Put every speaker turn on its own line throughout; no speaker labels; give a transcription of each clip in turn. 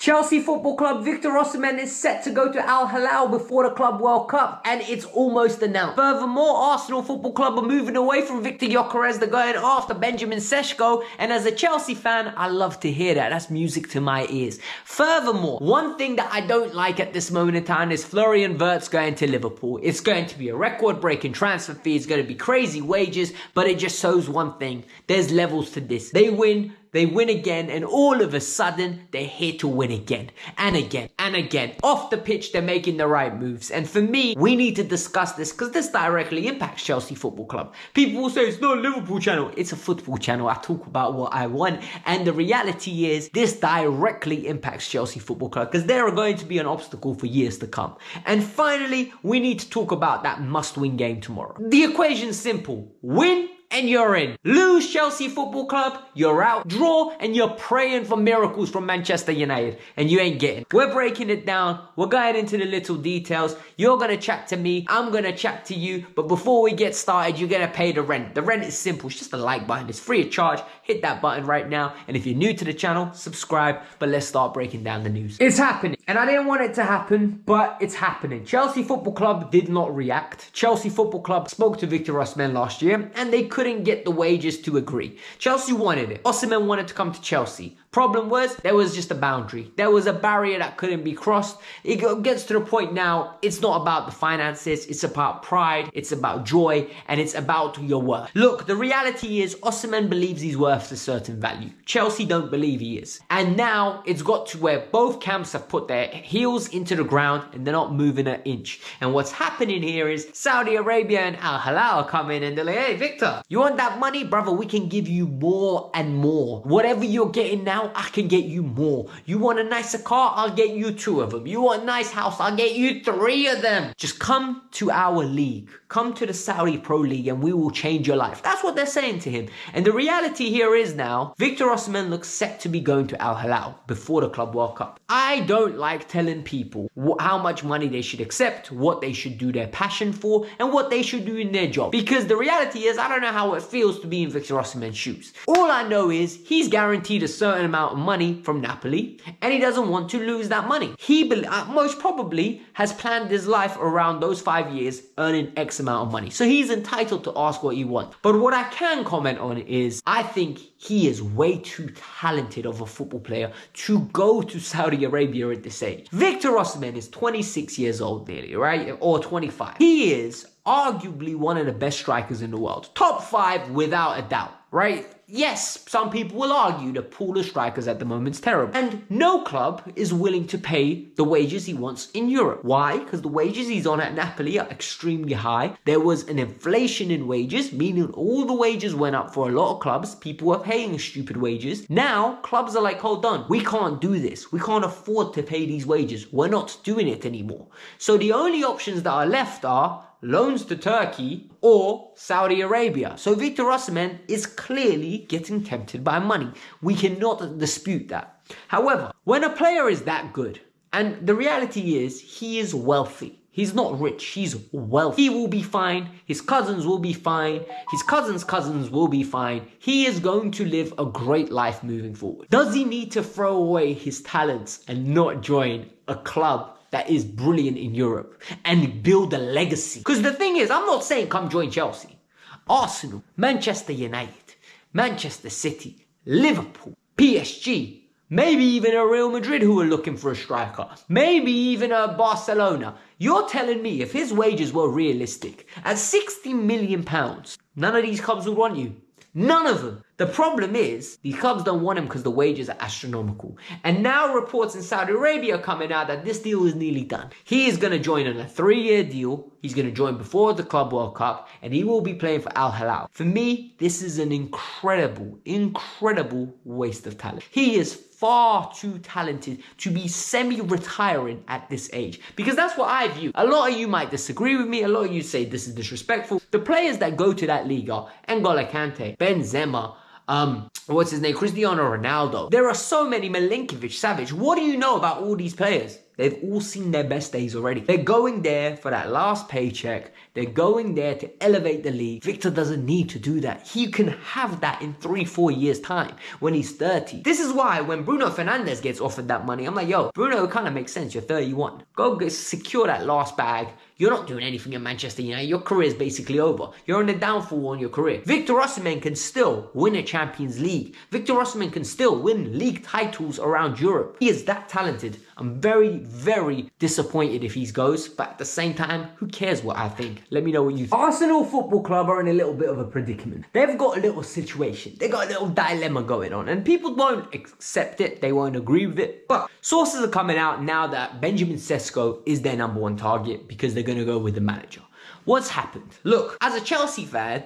Chelsea Football Club Victor Osimhen is set to go to Al Hilal before the Club World Cup, and it's almost announced. Furthermore, Arsenal Football Club are moving away from Victor Gyökeres. They're going after Benjamin Shesco, and as a Chelsea fan, I love to hear that. That's music to my ears. Furthermore, one thing that I don't like at this moment in time is Florian Wirtz going to Liverpool. It's going to be a record-breaking transfer fee. It's going to be crazy wages, but it just shows one thing. There's levels to this. They win again, and all of a sudden, they're here to win again, and again, and again. Off the pitch, they're making the right moves. And for me, we need to discuss this because this directly impacts Chelsea Football Club. People will say, it's not a Liverpool channel. It's a football channel. I talk about what I want. And the reality is, this directly impacts Chelsea Football Club because they are going to be an obstacle for years to come. And finally, we need to talk about that must-win game tomorrow. The equation's simple. Win, and you're in. Lose Chelsea Football Club, you're out. Draw, and you're praying for miracles from Manchester United, and you ain't getting. We're breaking it down. We're going into the little details. You're going to chat to me. I'm going to chat to you. But before we get started, you're going to pay the rent. The rent is simple. It's just a like button. It's free of charge. Hit that button right now. And if you're new to the channel, subscribe. But let's start breaking down the news. It's happening. And I didn't want it to happen, but it's happening. Chelsea Football Club did not react. Chelsea Football Club spoke to Victor Osimhen last year, and they couldn't get the wages to agree. Chelsea wanted it. Osimhen wanted to come to Chelsea. Problem was, there was just a boundary. There was a barrier that couldn't be crossed. It gets to the point now, it's not about the finances, it's about pride, it's about joy, and it's about your worth. Look, the reality is, Osimhen believes he's worth a certain value. Chelsea don't believe he is. And now, it's got to where both camps have put their heels into the ground, and they're not moving an inch. And what's happening here is, Saudi Arabia and Al Hilal come in and they're like, hey, Victor, you want that money? Brother, we can give you more and more. Whatever you're getting now, I can get you more. You want a nicer car? I'll get you 2 of them. You want a nice house? I'll get you 3 of them. Just come to our league. Come to the Saudi Pro League and we will change your life. That's what they're saying to him. And the reality here is now, Victor Osimhen looks set to be going to Al Hilal before the Club World Cup. I don't like telling people how much money they should accept, what they should do their passion for, and what they should do in their job. Because the reality is, I don't know how it feels to be in Victor Osimhen's shoes. All I know is, he's guaranteed a certain amount of money from Napoli, and he doesn't want to lose that money. He most probably has planned his life around those 5 years earning X amount of money. So he's entitled to ask what he wants. But what I can comment on is, I think he is way too talented of a football player to go to Saudi Arabia at this age. Victor Osimhen is 26 years old nearly, right? Or 25. He is arguably one of the best strikers in the world. Top 5 without a doubt, right? Yes, some people will argue the pool of strikers at the moment is terrible. And no club is willing to pay the wages he wants in Europe. Why? Because the wages he's on at Napoli are extremely high. There was an inflation in wages, meaning all the wages went up for a lot of clubs. People were paying stupid wages. Now, clubs are like, hold on, we can't do this. We can't afford to pay these wages. We're not doing it anymore. So the only options that are left are loans to Turkey or Saudi Arabia. So Victor Osimhen is clearly getting tempted by money. We cannot dispute that. However, when a player is that good, and the reality is he is wealthy. He's not rich, he's wealthy. He will be fine, his cousins will be fine, his cousins' cousins will be fine. He is going to live a great life moving forward. Does he need to throw away his talents and not join a club that is brilliant in Europe and build a legacy? Because the thing is, I'm not saying come join Chelsea. Arsenal, Manchester United, Manchester City, Liverpool, PSG, maybe even a Real Madrid who are looking for a striker, maybe even a Barcelona. You're telling me if his wages were realistic, at £60 million, none of these clubs would want you. None of them. The problem is, these clubs don't want him because the wages are astronomical. And now reports in Saudi Arabia are coming out that this deal is nearly done. He is going to join on a 3-year deal. He's going to join before the Club World Cup, and he will be playing for Al Hilal. For me, this is an incredible waste of talent. He is far too talented to be semi-retiring at this age. Because that's what I view. A lot of you might disagree with me. A lot of you say this is disrespectful. The players that go to that league are N'Golo Kante, Benzema, what's his name? Cristiano Ronaldo. There are so many. Milinkovic, Savic. What do you know about all these players? They've all seen their best days already. They're going there for that last paycheck. They're going there to elevate the league. Victor doesn't need to do that. He can have that in 3-4 years time when he's 30. This is why when Bruno Fernandes gets offered that money, I'm like, yo, Bruno, it kind of makes sense. You're 31. Go secure that last bag. You're not doing anything in Manchester United. Your career is basically over. You're on the downfall on your career. Victor Osimhen can still win a Champions League. Victor Osimhen can still win league titles around Europe. He is that talented. I'm very, very disappointed if he goes. But at the same time, who cares what I think? Let me know what you think. Arsenal Football Club are in a little bit of a predicament. They've got a little situation. They've got a little dilemma going on. And people won't accept it. They won't agree with it. But sources are coming out now that Benjamin Šeško is their #1 target because they're going to go with the manager. What's happened? Look, as a Chelsea fan,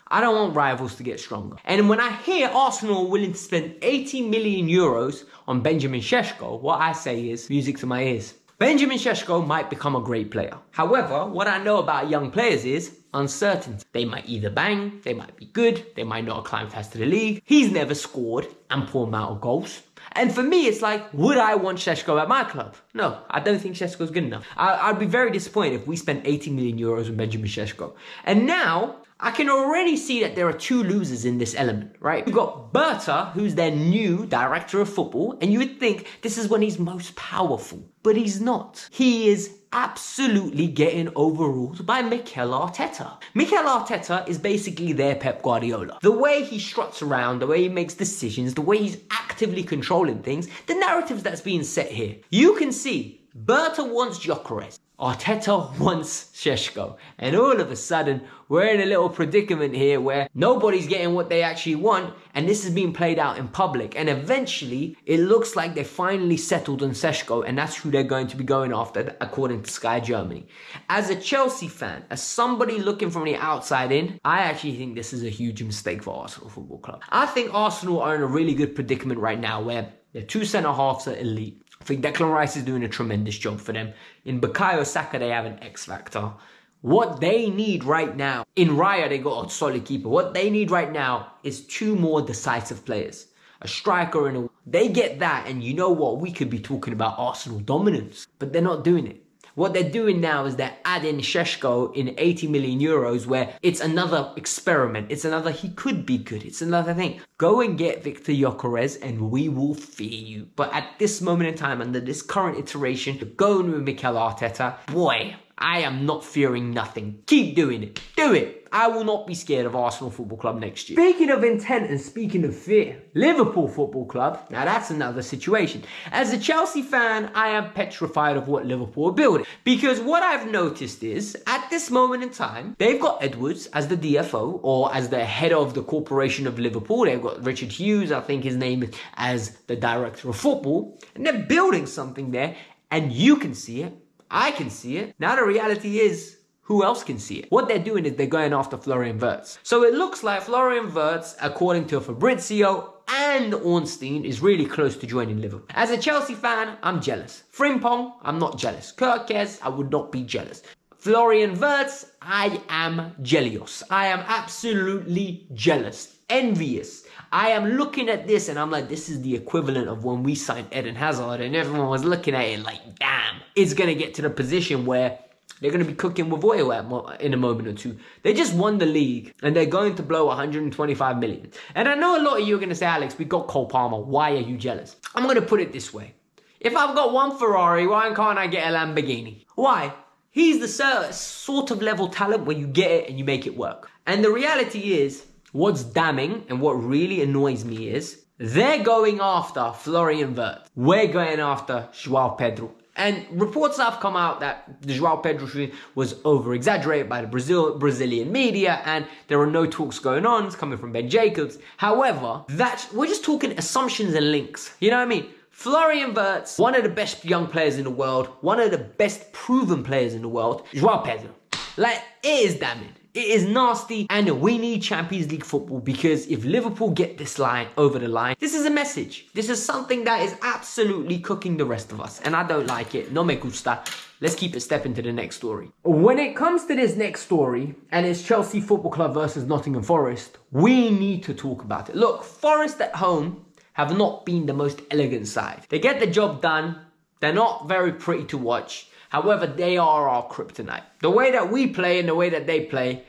I don't want rivals to get stronger. And when I hear Arsenal are willing to spend 80 million euros on Benjamin Šeško, what I say is music to my ears. Benjamin Šeško might become a great player. However, what I know about young players is uncertainty. They might either bang, they might be good, they might not climb fast to the league. He's never scored ample amount of goals. And for me, it's like, would I want Šeško at my club? No, I don't think Šeško's good enough. I'd be very disappointed if we spent 80 million euros on Benjamin Šeško. And now, I can already see that there are two losers in this element, right? You've got Berta, who's their new director of football, and you would think this is when he's most powerful. But he's not. He is absolutely getting overruled by Mikel Arteta. Mikel Arteta is basically their Pep Guardiola. The way he struts around, the way he makes decisions, the way he's actively controlling things, the narratives that's being set here. You can see Berta wants Gyökeres. Arteta wants Šeško. And all of a sudden, we're in a little predicament here where nobody's getting what they actually want, and this is being played out in public. And eventually, it looks like they finally settled on Šeško, and that's who they're going to be going after, according to Sky Germany. As a Chelsea fan, as somebody looking from the outside in, I actually think this is a huge mistake for Arsenal Football Club. I think Arsenal are in a really good predicament right now where their two centre-halves are elite. I think Declan Rice is doing a tremendous job for them. In Bukayo Saka, they have an X factor. What they need right now, in Raya, they got a solid keeper. What they need right now is two more decisive players. A striker and a... They get that, and you know what? We could be talking about Arsenal dominance. But they're not doing it. What they're doing now is they're adding Šeško in 80 million euros where it's another experiment. It's another, he could be good. It's another thing. Go and get Victor Gyökeres and we will fear you. But at this moment in time, under this current iteration, going with Mikel Arteta, boy, I am not fearing nothing. Keep doing it. Do it. I will not be scared of Arsenal Football Club next year. Speaking of intent and speaking of fear, Liverpool Football Club, now that's another situation. As a Chelsea fan, I am petrified of what Liverpool are building. Because what I've noticed is, at this moment in time, they've got Edwards as the DFO, or as the head of the corporation of Liverpool. They've got Richard Hughes, I think his name is, as the director of football. And they're building something there, and you can see it. I can see it. Now the reality is, who else can see it? What they're doing is they're going after Florian Wirtz. So it looks like Florian Wirtz, according to Fabrizio and Ornstein, is really close to joining Liverpool. As a Chelsea fan, I'm jealous. Frimpong, I'm not jealous. Kavkas, I would not be jealous. Florian Wirtz, I am jealous. I am absolutely jealous. Envious. I am looking at this and I'm like, this is the equivalent of when we signed Eden Hazard and everyone was looking at it like, damn, it's going to get to the position where they're going to be cooking with oil in a moment or two. They just won the league and they're going to blow 125 million. And I know a lot of you are going to say, Alex, we got Cole Palmer. Why are you jealous? I'm going to put it this way. If I've got one Ferrari, why can't I get a Lamborghini? Why? He's the sort of level talent where you get it and you make it work. And the reality is, what's damning and what really annoys me is they're going after Florian Wirtz. We're going after João Pedro. And reports have come out that the João Pedro was over-exaggerated by the Brazilian media and there are no talks going on. It's coming from Ben Jacobs. However, we're just talking assumptions and links. You know what I mean? Florian Wirtz, one of the best young players in the world, one of the best proven players in the world, João Pedro. Like, it is damning. It is nasty and we need Champions League football because if Liverpool get this line over the line, this is a message. This is something that is absolutely cooking the rest of us and I don't like it. No me gusta. Let's keep it stepping to the next story. When it comes to this next story and it's Chelsea Football Club versus Nottingham Forest, we need to talk about it. Look, Forest at home have not been the most elegant side. They get the job done, They're not very pretty to watch. However, they are our kryptonite. The way that we play and the way that they play,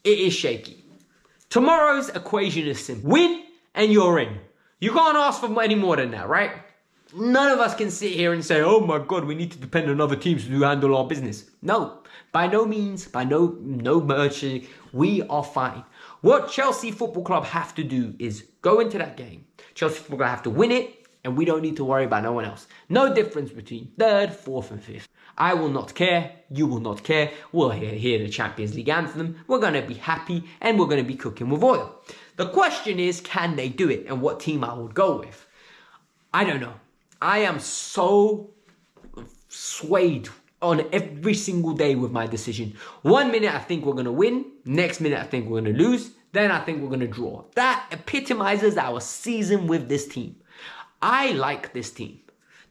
it is shaky. Tomorrow's equation is simple. Win and you're in. You can't ask for any more than that, right? None of us can sit here and say, oh my God, we need to depend on other teams to handle our business. No, by no means, by no mercy, we are fine. What Chelsea Football Club have to do is go into that game. Chelsea Football Club have to win it, and we don't need to worry about no one else. No difference between 3rd, 4th and 5th. I will not care, you will not care. We'll hear the Champions League anthem. We're going to be happy and we're going to be cooking with oil. The question is, can they do it and what team I would go with? I don't know. I am so swayed on every single day with my decision. 1 minute I think we're going to win. Next minute I think we're going to lose. Then I think we're going to draw. That epitomizes our season with this team. I like this team.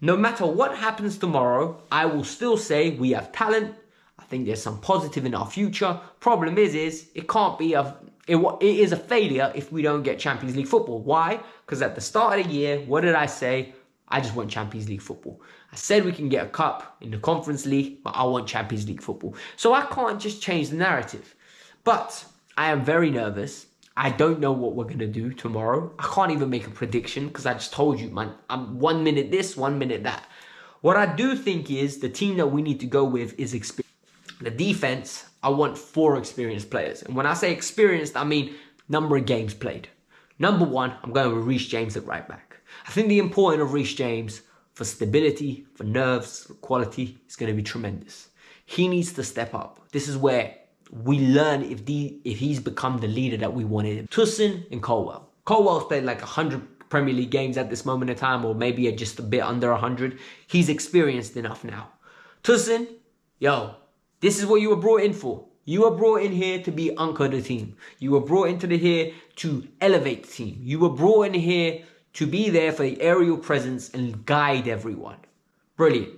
No matter what happens tomorrow, I will still say we have talent. I think there's some positive in our future. Problem is it can't be it is a failure if we don't get Champions League football. Why? Because at the start of the year, what did I say? I just want Champions League football. I said we can get a cup in the Conference League, but I want Champions League football. So I can't just change the narrative. But I am very nervous. I don't know what we're going to do tomorrow. I can't even make a prediction because I just told you, man, I'm 1 minute this, 1 minute that. What I do think is the team that we need to go with is experience. The defense, I want 4 experienced players. And when I say experienced, I mean number of games played. Number 1, I'm going with Reece James at right back. I think the importance of Reece James for stability, for nerves, for quality is going to be tremendous. He needs to step up. This is where we learn if he's become the leader that we wanted him. Tosin and Colwell. Colwell's played like 100 Premier League games at this moment in time, or maybe just a bit under 100. He's experienced enough now. Tosin, yo, this is what you were brought in for. You were brought in here to be anchor the team. You were brought into here to elevate the team. You were brought in here to be there for the aerial presence and guide everyone. Brilliant.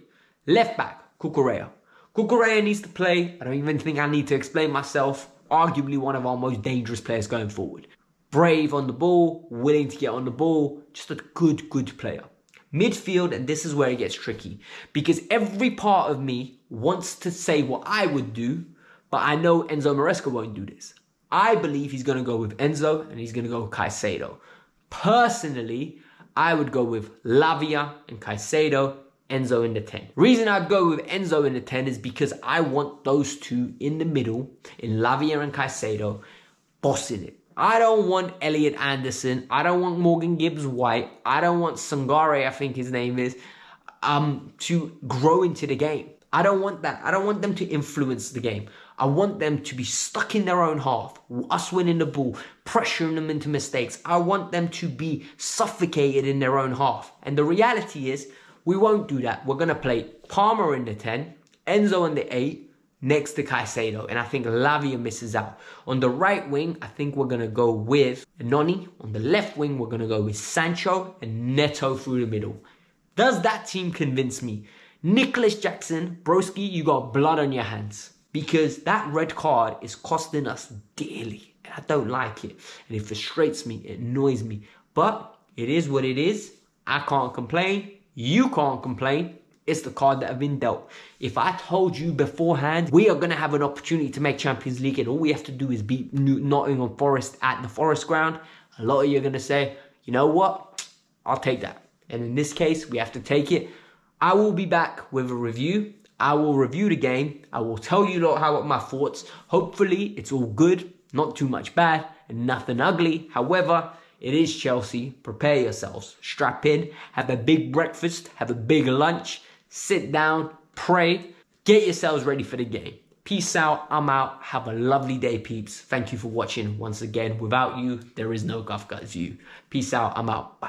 Left back, Cucurella. Cucurella needs to play. I don't even think I need to explain myself. Arguably one of our most dangerous players going forward. Brave on the ball, willing to get on the ball. Just a good player. Midfield, and this is where it gets tricky. Because every part of me wants to say what I would do, but I know Enzo Maresca won't do this. I believe he's going to go with Enzo and he's going to go with Caicedo. Personally, I would go with Lavia and Caicedo, Enzo in the 10. Reason I'd go with Enzo in the 10 is because I want those two in the middle, in Lavia and Caicedo, bossing it. I don't want Elliot Anderson. I don't want Morgan Gibbs-White. I don't want Sangare, I think his name is, to grow into the game. I don't want that. I don't want them to influence the game. I want them to be stuck in their own half, us winning the ball, pressuring them into mistakes. I want them to be suffocated in their own half. And the reality is, we won't do that. We're going to play Palmer in the 10, Enzo in the 8, next to Caicedo. And I think Lavia misses out. On the right wing, I think we're going to go with Noni. On the left wing, we're going to go with Sancho and Neto through the middle. Does that team convince me? Nicholas Jackson, broski, you got blood on your hands. Because that red card is costing us dearly. And I don't like it. And it frustrates me. It annoys me. But it is what it is. I can't complain. You can't complain. It's the card that I've been dealt. If I told you beforehand, we are going to have an opportunity to make Champions League and all we have to do is beat Nottingham Forest at the Forest ground, a lot of you are going to say, you know what? I'll take that. And in this case, we have to take it. I will be back with a review. I will review the game. I will tell you how my thoughts. Hopefully, it's all good. Not too much bad and nothing ugly. However, it is Chelsea. Prepare yourselves. Strap in. Have a big breakfast. Have a big lunch. Sit down. Pray. Get yourselves ready for the game. Peace out. I'm out. Have a lovely day, peeps. Thank you for watching once again. Without you, there is no Kavkas View. Peace out. I'm out. Bye.